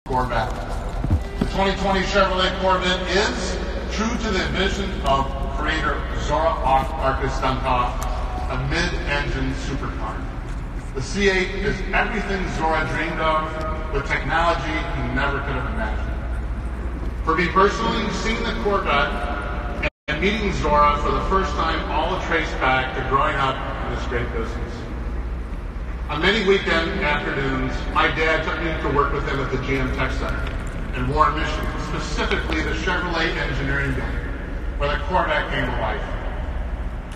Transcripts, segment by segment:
Corvette. The 2020 Chevrolet Corvette is, true to the vision of creator Zora Arkus-Dunkov, a mid-engine supercar. The C8 is everything Zora dreamed of with technology he never could have imagined. For me personally, seeing the Corvette and meeting Zora for the first time all trace back to growing up in this great business. On many weekend afternoons, my dad took me to work with him at the GM Tech Center in Warren, Michigan, specifically the Chevrolet Engineering Building, where the Corvette came to life.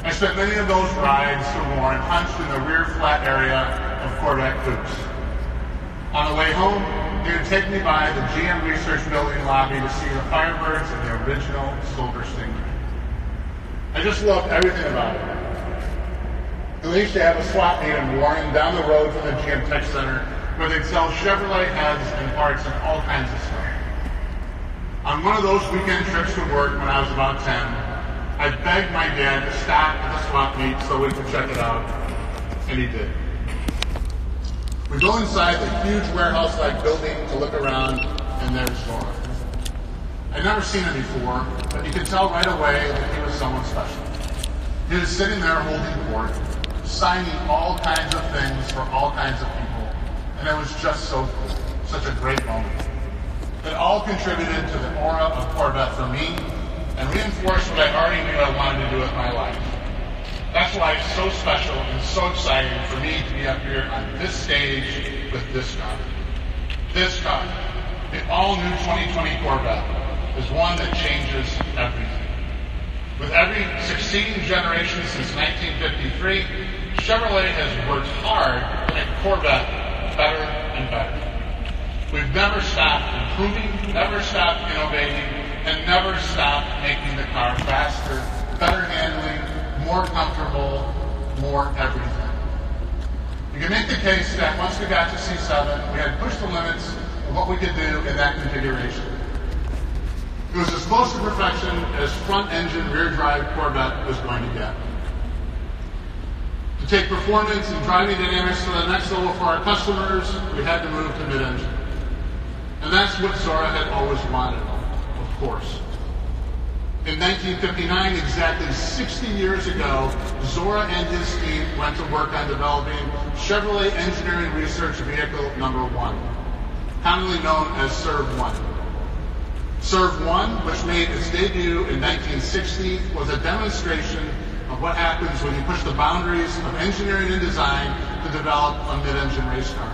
I spent many of those rides to Warren hunched in the rear flat area of Corvette coupes. On the way home, he would take me by the GM Research Building lobby to see the Firebirds and the original Silver Stingray. I just loved everything about it. We used to have a swap meet in Warren down the road from the GM Tech Center where they'd sell Chevrolet heads and parts and all kinds of stuff. On one of those weekend trips to work when I was about 10, I begged my dad to stop at the swap meet so we could check it out, and he did. We go inside the huge warehouse-like building to look around, and there's Zora. I'd never seen him before, but you could tell right away that he was someone special. He was sitting there holding court, signing all kinds of things for all kinds of people, and it was just so cool, such a great moment. It all contributed to the aura of Corvette for me and reinforced what I already knew I wanted to do with my life. That's why it's so special and so exciting for me to be up here on this stage with this car. This car, the all-new 2020 Corvette, is one that changes everything. With every succeeding generation since 1953, Chevrolet has worked hard to make Corvette better and better. We've never stopped improving, never stopped innovating, and never stopped making the car faster, better handling, more comfortable, more everything. You can make the case that once we got to C7, we had pushed the limits of what we could do in that configuration. It was as close to perfection as front-engine, rear-drive Corvette was going to get. To take performance and driving dynamics to the next level for our customers, we had to move to mid-engine. And that's what Zora had always wanted, of course. In 1959, exactly 60 years ago, Zora and his team went to work on developing Chevrolet Engineering Research Vehicle number 1, commonly known as SERV-1. SERV-1, which made its debut in 1960, was a demonstration of what happens when you push the boundaries of engineering and design to develop a mid-engine race car.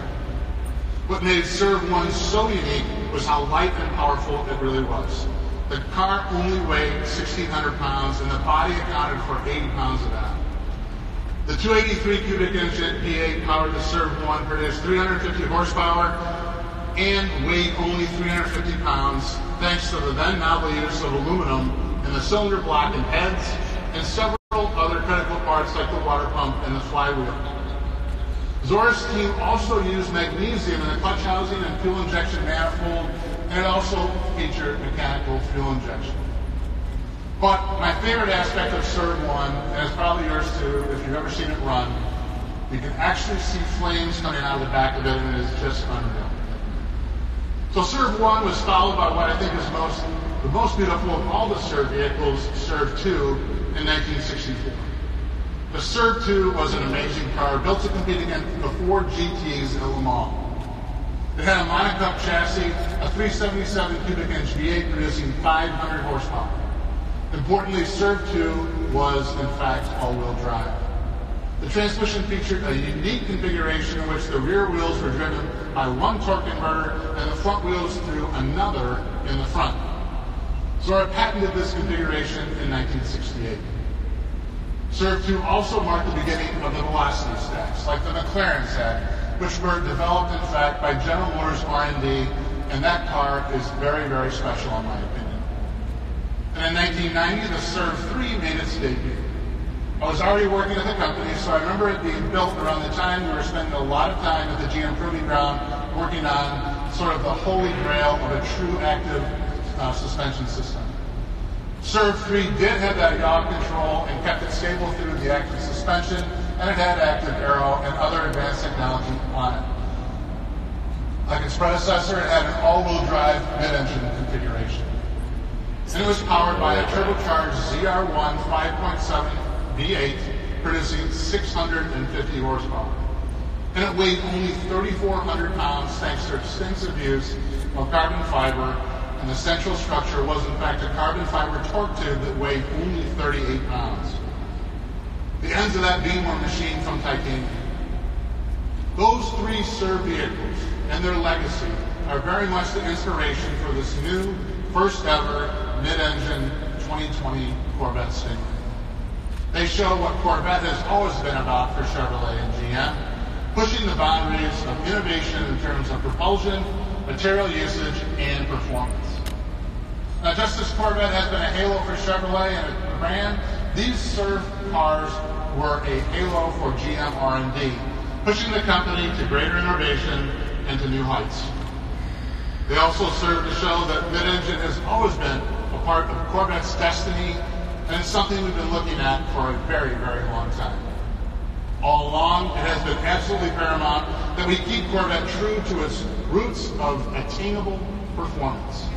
What made SERV-1 so unique was how light and powerful it really was. The car only weighed 1,600 pounds, and the body accounted for 80 pounds of that. The 283 cubic engine V8 powered the SERV-1 produced 350 horsepower and weighed only 350 pounds, thanks to the then novel use of aluminum in the cylinder block and heads, and several other critical parts like the water pump and the flywheel. Zora's team also used magnesium in the clutch housing and fuel injection manifold, and it also featured mechanical fuel injection. But my favorite aspect of SERV-1, and it's probably yours too if you've ever seen it run, you can actually see flames coming out of the back of it, and it is just unreal. So SERV-1 was followed by what I think is the most beautiful of all the SERV vehicles, SERV-2, in 1964. The SERV-2 was an amazing car built to compete against the Ford GTs in Le Mans. It had a monocoque chassis, a 377 cubic inch V8 producing 500 horsepower. Importantly, SERV-2 was in fact all-wheel drive. The transmission featured a unique configuration in which the rear wheels were driven by one torque converter and the front wheels through another in the front. Zora patented this configuration in 1968. SERV-2 also marked the beginning of the velocity stacks, like the McLaren stack, which were developed, in fact, by General Motors R&D, and that car is very, very special in my opinion. And in 1990, the SERV-3 made its debut. I was already working at the company, so I remember it being built around the time we were spending a lot of time at the GM Proving Ground working on sort of the holy grail of a true active suspension system. SERV-3 did have that yaw control and kept it stable through the active suspension, and it had active aero and other advanced technology on it. Like its predecessor, it had an all-wheel drive mid-engine configuration. And it was powered by a turbocharged ZR1 5.7 V8 producing 650 horsepower. And it weighed only 3,400 pounds thanks to extensive use of carbon fiber, and the central structure was in fact a carbon fiber torque tube that weighed only 38 pounds. The ends of that beam were machined from titanium. Those three served vehicles and their legacy are very much the inspiration for this new, first ever mid-engine 2020 Corvette Stingray. They show what Corvette has always been about for Chevrolet and GM, pushing the boundaries of innovation in terms of propulsion, material usage, and performance. Now, just as Corvette has been a halo for Chevrolet and a brand, these served cars were a halo for GM R&D, pushing the company to greater innovation and to new heights. They also serve to show that mid-engine has always been a part of Corvette's destiny, and it's something we've been looking at for a very, very long time. All along, it has been absolutely paramount that we keep Corvette true to its roots of attainable performance.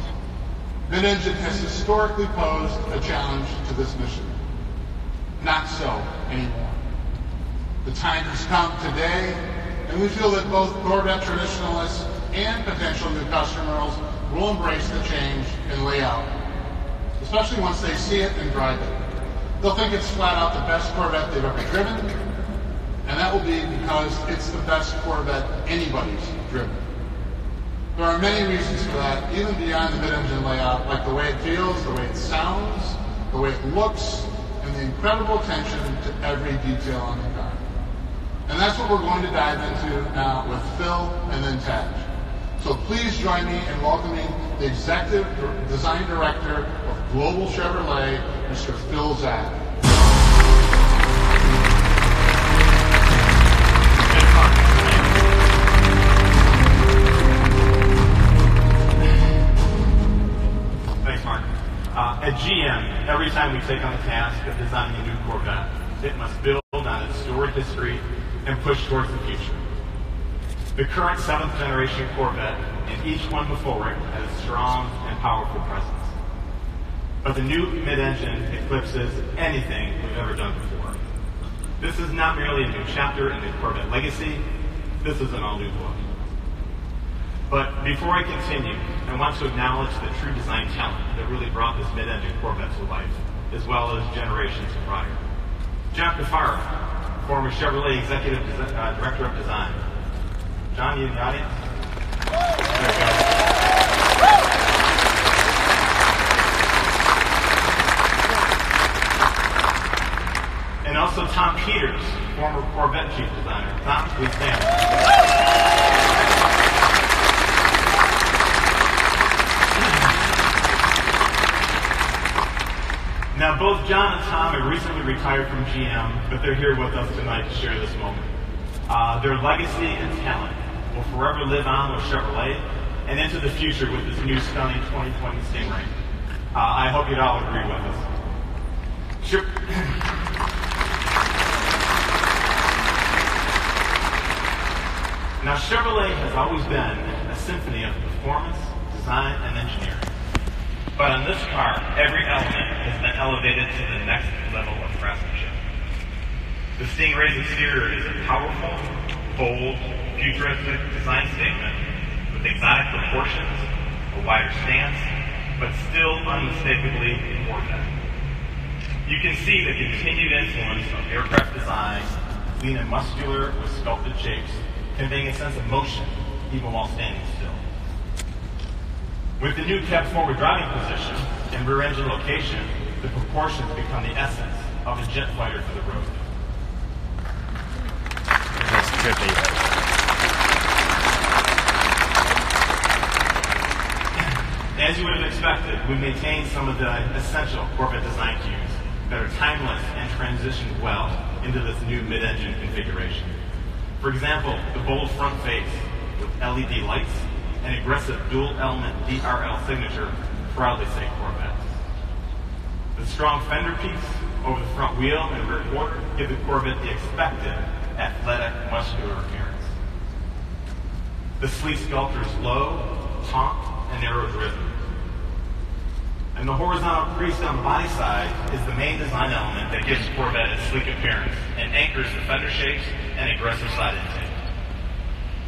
Mid-engine has historically posed a challenge to this mission. Not so anymore. The time has come today, and we feel that both Corvette traditionalists and potential new customers will embrace the change in layout, especially once they see it and drive it. They'll think it's flat out the best Corvette they've ever driven, and that will be because it's the best Corvette anybody's driven. There are many reasons for that, even beyond the mid-engine layout, like the way it feels, the way it sounds, the way it looks, and the incredible attention to every detail on the car. And that's what we're going to dive into now with Phil and then Taj. So please join me in welcoming the Executive Design Director of Global Chevrolet, Mr. Phil Zack. Thanks, Mark. At GM, every time we take on the task of designing a new Corvette, it must build on its storied history and push towards the future. The current 7th generation Corvette and each one before it has a strong and powerful presence. But the new mid-engine eclipses anything we've ever done before. This is not merely a new chapter in the Corvette legacy, this is an all-new book. But before I continue, I want to acknowledge the true design talent that really brought this mid-engine Corvette to life, as well as generations prior. John Cafaro, former Chevrolet Executive Director of Design. John, you in the audience? There you go. And also Tom Peters, former Corvette Chief Designer. Tom, please stand. Now, both John and Tom have recently retired from GM, but they're here with us tonight to share this moment. Their legacy and talent will forever live on with Chevrolet and into the future with this new stunning 2020 Stingray. I hope you'd all agree with us. Now, Chevrolet has always been a symphony of performance, design, and engineering. But on this car, every element has been elevated to the next level of craftsmanship. The Stingray's exterior is a powerful, bold, futuristic design statement with exotic proportions, a wider stance, but still unmistakably Corvette. You can see the continued influence of aircraft design, lean and muscular with sculpted shapes, conveying a sense of motion even while standing still. With the new cab-forward driving position and rear-engine location, the proportions become the essence of a jet fighter for the road. That's trippy. As you would have expected, we maintain some of the essential Corvette design cues that are timeless and transition well into this new mid-engine configuration. For example, the bold front face with LED lights and aggressive dual-element DRL signature proudly say Corvette. The strong fender piece over the front wheel and rear quarter give the Corvette the expected athletic, muscular appearance. The sleek sculpture is low, taut, and narrow-driven. And the horizontal crease on the body side is the main design element that gives Corvette its sleek appearance and anchors the fender shapes and aggressive side intake.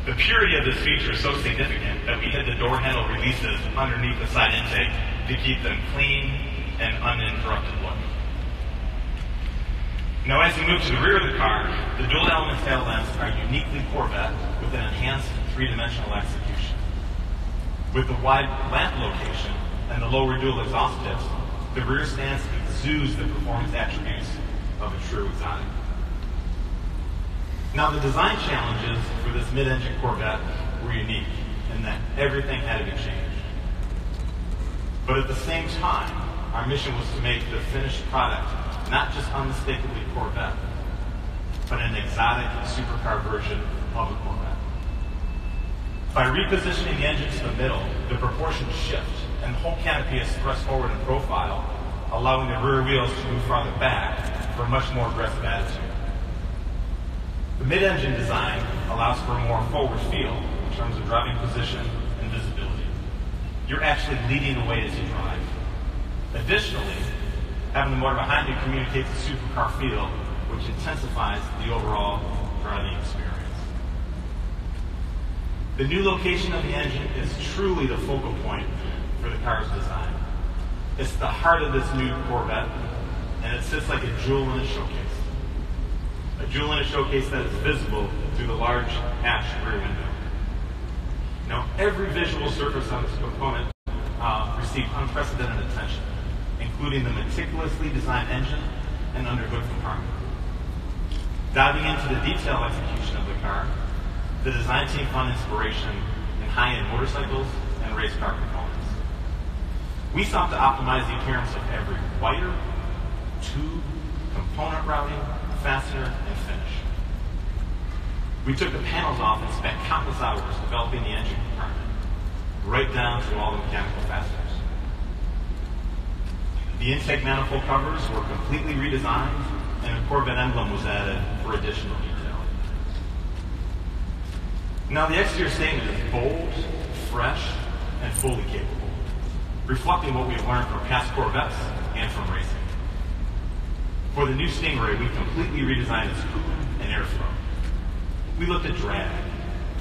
The purity of this feature is so significant that we hid the door handle releases underneath the side intake to keep them clean and uninterrupted look. Now, as we move to the rear of the car, the dual-element tail lamps are uniquely Corvette with an enhanced three-dimensional execution. With the wide lamp location and the lower dual exhaust tips, the rear stance exudes the performance attributes of a true exotic. Now, the design challenges for this mid-engine Corvette were unique in that everything had to be changed. But at the same time, our mission was to make the finished product not just unmistakably Corvette, but an exotic supercar version of a Corvette. By repositioning the engine to the middle, the proportions shift and the whole canopy is thrust forward in profile, allowing the rear wheels to move farther back for a much more aggressive attitude. The mid-engine design allows for a more forward feel in terms of driving position and visibility. You're actually leading the way as you drive. Additionally, having the motor behind you communicates a supercar feel, which intensifies the overall driving experience. The new location of the engine is truly the focal point for the car's design. It's the heart of this new Corvette, and it sits like a jewel in a showcase. A jewel in a showcase that is visible through the large hatch rear window. Now, every visual surface on this component received unprecedented attention, including the meticulously designed engine and underhood compartment. Diving into the detail execution of the car, the design team found inspiration in high-end motorcycles and race car components. We sought to optimize the appearance of every wire, tube, component routing, fastener, and finish. We took the panels off and spent countless hours developing the engine compartment, right down to all the mechanical fasteners. The intake manifold covers were completely redesigned, and a Corvette emblem was added for additional detail. Now, the exterior statement is bold, fresh, and fully capable, reflecting what we've learned from past Corvettes and from racing. For the new Stingray, we completely redesigned its coolant and airflow. We looked at drag,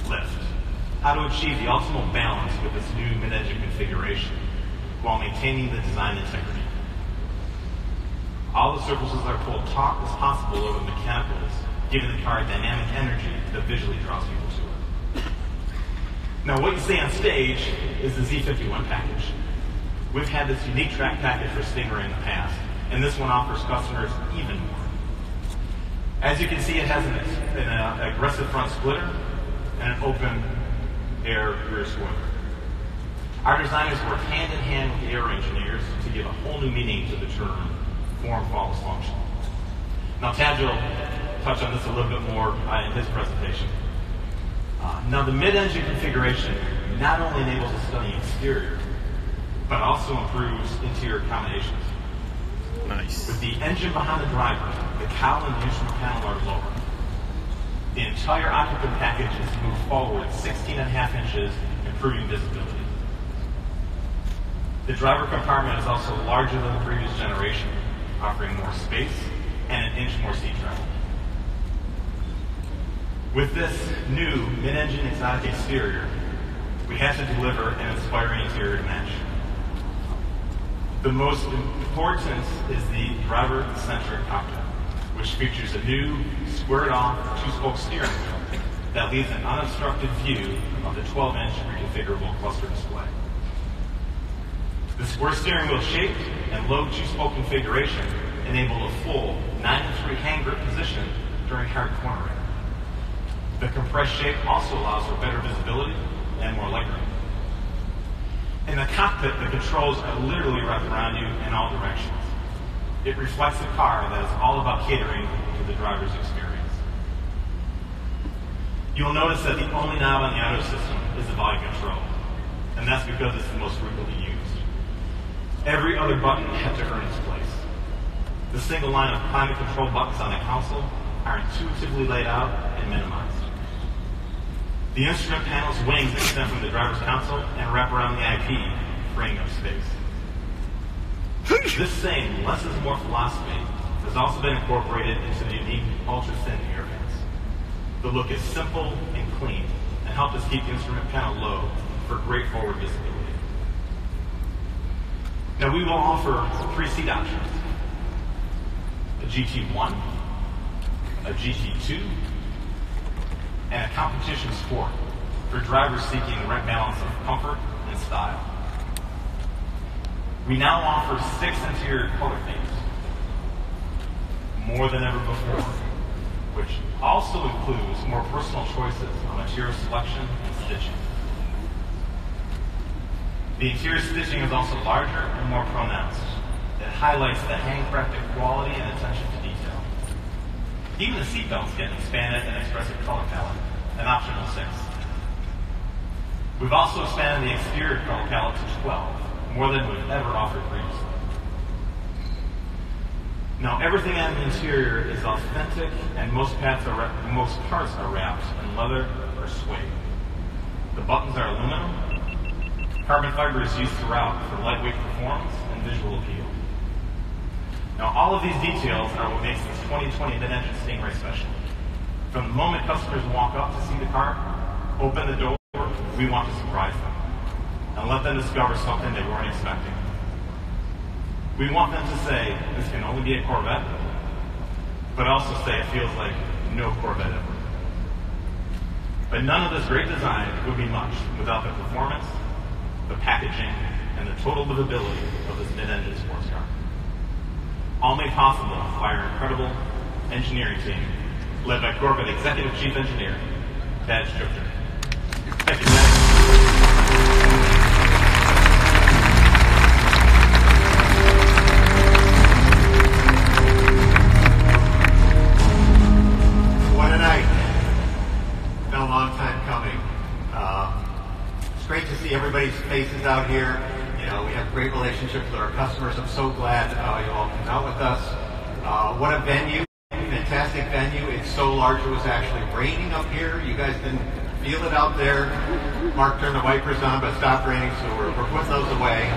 lift, how to achieve the optimal balance with this new mid-engine configuration while maintaining the design integrity. All the surfaces are pulled taut as possible over the mechanicals, giving the car a dynamic energy that visually draws people to it. Now, what you see on stage is the Z51 package. We've had this unique track package for Stingray in the past, and this one offers customers even more. As you can see, it has an aggressive front splitter and an open air rear spoiler. Our designers work hand in hand with the air engineers to give a whole new meaning to the term form follows function. Now, Tad will touch on this a little bit more in his presentation. Now, the mid-engine configuration not only enables a stunning exterior, but also improves interior accommodations. Nice. With the engine behind the driver, the cowl and the instrument panel are lower. The entire occupant package is moved forward 16.5 inches, improving visibility. The driver compartment is also larger than the previous generation, offering more space and an inch more seat travel. With this new mid-engine exotic exterior, we had to deliver an inspiring interior to match. The most important is the driver-centric cockpit, which features a new squared-off two-spoke steering wheel that leaves an unobstructed view of the 12-inch reconfigurable cluster display. The square steering wheel shape and low two-spoke configuration enable a full 9-3 hand grip position during hard cornering. The compressed shape also allows for better visibility and more legroom. In the cockpit, the controls are literally wrapped around you in all directions. It reflects a car that is all about catering to the driver's experience. You'll notice that the only knob on the auto system is the volume control, and that's because it's the most frequently used. Every other button had to earn its place. The single line of climate control buttons on the console are intuitively laid out and minimized. The instrument panel's wings extend from the driver's console and wrap around the IP, freeing up space. This same less is more philosophy has also been incorporated into the unique ultra-thin air vents. The look is simple and clean and helped us keep the instrument panel low for great forward visibility. Now we will offer 3 seat options: a GT1, a GT2, and a competition sport for drivers seeking the right balance of comfort and style. We now offer 6 interior color themes, more than ever before, which also includes more personal choices on material selection and stitching. The interior stitching is also larger and more pronounced. It highlights the handcrafted quality and attention to detail. Even the seatbelts get an expanded and expressive color palette, an optional 6. We've also expanded the exterior color palette to 12, more than we've ever offered previously. Now, everything on the interior is authentic, and most parts are wrapped in leather or suede. The buttons are aluminum. Carbon fiber is used throughout for lightweight performance and visual appeal. Now, all of these details are what makes this 2020 mid-engine Stingray special. From the moment customers walk up to see the car, open the door, we want to surprise them and let them discover something they weren't expecting. We want them to say, this can only be a Corvette, but also say it feels like no Corvette ever. But none of this great design would be much without the performance, the packaging, and the total livability of this mid-engine sports car. All made possible by our incredible engineering team, led by Corvette Executive Chief Engineer, Thad Strifter. Thank you, Thad. What a night. Been a long time coming. It's great to see everybody's faces out here. You know, we have a great relationship with our customers. I'm so glad you all came out with us. What a venue. Fantastic venue. It's so large it was actually raining up here. You guys didn't feel it out there. Mark turned the wipers on, but it stopped raining, so we're putting those away.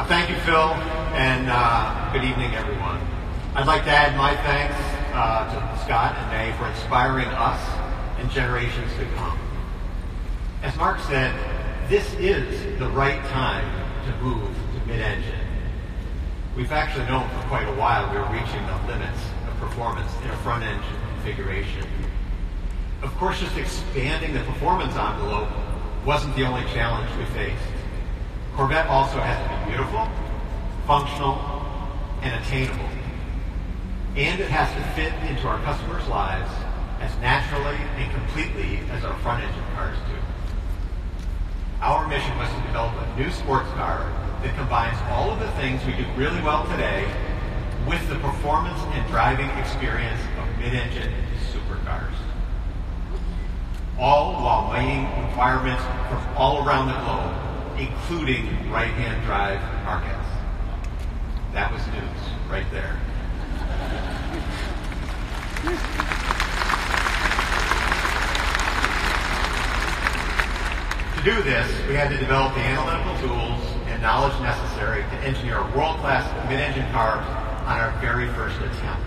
Thank you, Phil, and good evening, everyone. I'd like to add my thanks to Scott and May for inspiring us and generations to come. As Mark said, this is the right time to move to mid-engine. We've actually known for quite a while we were reaching the limits of performance in a front-engine configuration. Of course, just expanding the performance envelope wasn't the only challenge we faced. Corvette also has to be beautiful, functional, and attainable. And it has to fit into our customers' lives as naturally and completely as our front-engine cars do. Our mission was to develop a new sports car that combines all of the things we do really well today with the performance and driving experience of mid-engine supercars. All while meeting requirements from all around the globe, including right-hand drive markets. That was news right there. To do this, we had to develop the analytical tools and knowledge necessary to engineer a world-class mid-engine car on our very first attempt.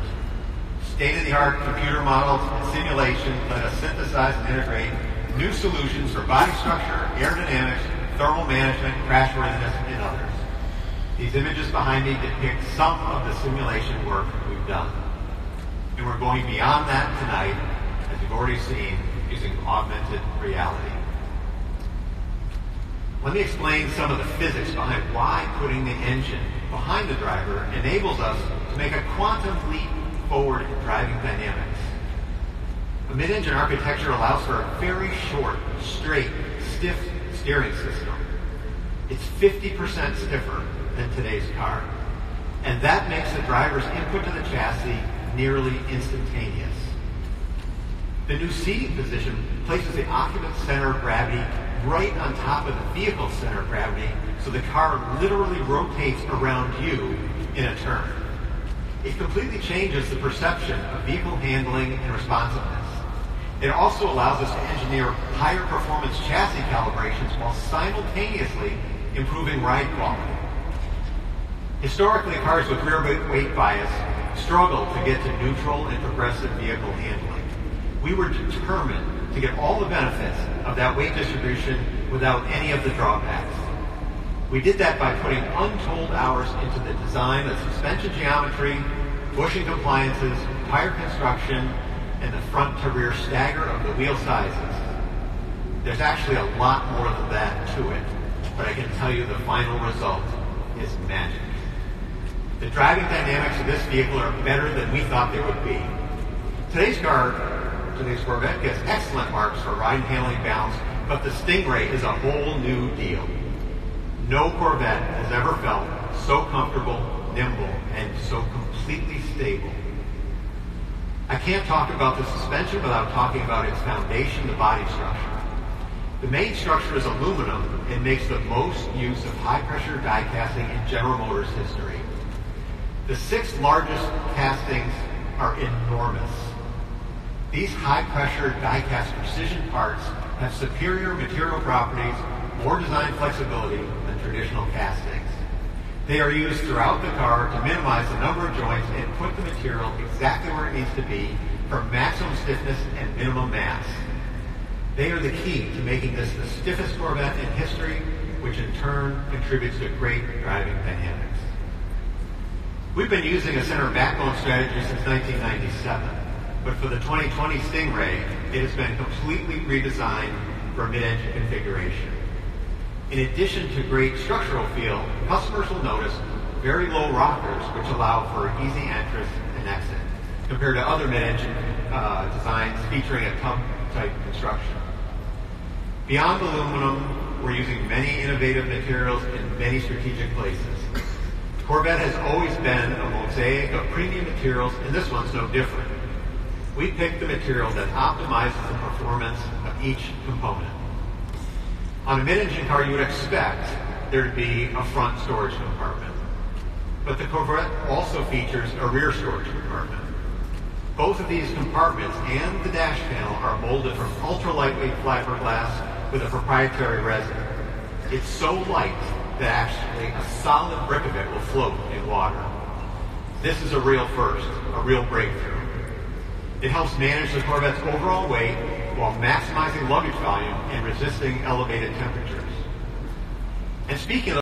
State-of-the-art computer models and simulation let us synthesize and integrate new solutions for body structure, aerodynamics, thermal management, crashworthiness, and others. These images behind me depict some of the simulation work we've done. And we're going beyond that tonight, as you've already seen, using augmented reality. Let me explain some of the physics behind why putting the engine behind the driver enables us to make a quantum leap forward in driving dynamics. A mid-engine architecture allows for a very short, straight, stiff steering system. It's 50% stiffer than today's car. And that makes the driver's input to the chassis nearly instantaneous. The new seating position places the occupant center of gravity right on top of the vehicle's center of gravity, so the car literally rotates around you in a turn. It completely changes the perception of vehicle handling and responsiveness. It also allows us to engineer higher performance chassis calibrations while simultaneously improving ride quality. Historically, cars with rear weight bias struggled to get to neutral and progressive vehicle handling. We were determined to get all the benefits of that weight distribution without any of the drawbacks. We did that by putting untold hours into the design of suspension geometry, bushing compliances, tire construction, and the front to rear stagger of the wheel sizes. There's actually a lot more than that to it, but I can tell you the final result is magic. The driving dynamics of this vehicle are better than we thought they would be. Today's Corvette gets excellent marks for ride and handling balance, but the Stingray is a whole new deal. No Corvette has ever felt so comfortable, nimble, and so completely stable. I can't talk about the suspension without talking about its foundation, the body structure. The main structure is aluminum and makes the most use of high-pressure die casting in General Motors history. The 6 largest castings are enormous. These high-pressure die-cast precision parts have superior material properties, more design flexibility than traditional castings. They are used throughout the car to minimize the number of joints and put the material exactly where it needs to be for maximum stiffness and minimum mass. They are the key to making this the stiffest Corvette in history, which in turn contributes to great driving dynamics. We've been using a center backbone strategy since 1997, but for the 2020 Stingray, it has been completely redesigned for mid-engine configuration. In addition to great structural feel, customers will notice very low rockers, which allow for easy entrance and exit, compared to other mid-engine designs featuring a tub-type construction. Beyond aluminum, we're using many innovative materials in many strategic places. Corvette has always been a mosaic of premium materials, and this one's no different. We picked the material that optimizes the performance of each component. On a mid-engine car, you would expect there to be a front storage compartment. But the Corvette also features a rear storage compartment. Both of these compartments and the dash panel are molded from ultra-lightweight fiberglass with a proprietary resin. It's so light that actually a solid brick of it will float in water. This is a real first, a real breakthrough. It helps manage the Corvette's overall weight while maximizing luggage volume and resisting elevated temperatures. And speaking of